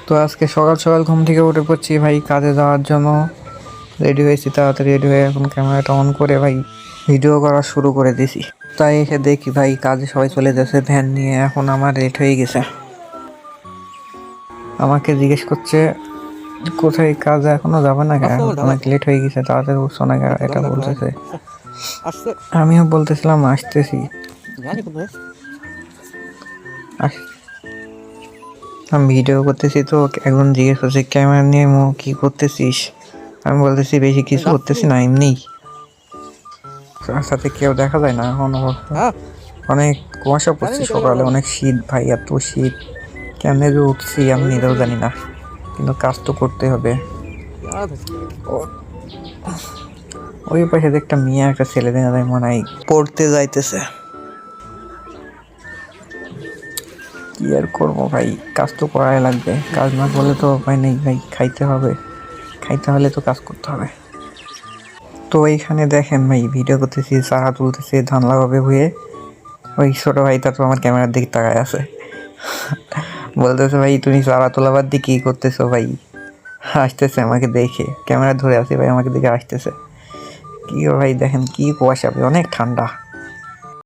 তো আজকে সকাল সকাল ঘুম থেকে উঠে পড়ছি ভাই কাজে যাওয়ার জন্য। রেডি হয়েছি, তাড়াতাড়ি রেডি হয়ে এখন ক্যামেরাটা অন করে ভাই ভিডিও করা শুরু করে দিছি। তাই এসে দেখি ভাই কাজে সবাই চলে যাচ্ছে ভ্যান নিয়ে। এখন আমার লেট হয়ে গেছে, আমাকে জিজ্ঞেস করছে কোথায় কাজে এখনো যাবে না কেন, অনেক লেট হয়ে গেছে, তাড়াতাড়ি উঠছো না কেন, এটা বলতেছে। আমিও বলতেছিলাম আসতেছি। আমি ভিডিও করতেছি তো একজন জিজ্ঞেস করছে ক্যামেরা নিয়ে কি করতেছিস। আমি বলতেছি বেশি কিছু করতেছি না, এমনি রাস্তাতে কেউ দেখা যায় না এখন। অনেক কুয়াশা পড়ছে সকালে, অনেক শীত ভাই, এত শীত কেমনে যে উঠছি আমি নিজেও জানি না, কিন্তু কাজ তো করতে হবে। ওই পাশে একটা মেয়ে একটা ছেলে দেখা যায় মনে হয় পড়তে যাইতেছে। কি আর করবো ভাই, কাজ তো করাই লাগবে, কাজ না করলে তো উপায় নেই ভাই, খাইতে হবে, খাইতে হলে তো কাজ করতে হবে। তো এইখানে দেখেন ভাই ভিডিও করতেছি, চারা তুলতেছি, ধান লাগাবে হয়ে। ওই ছোটো ভাইটা তো আমার ক্যামেরার দিকে তাকায় আছে, বলতেছে ভাই তুমি চারা তোলাবার দিকে কী করতেছো ভাই। আসতেছে আমাকে দেখে, ক্যামেরা ধরে আছে ভাই, আমাকে দেখে আসতেছে। কি ভাই দেখেন কি কুয়াশা, অনেক ঠান্ডা।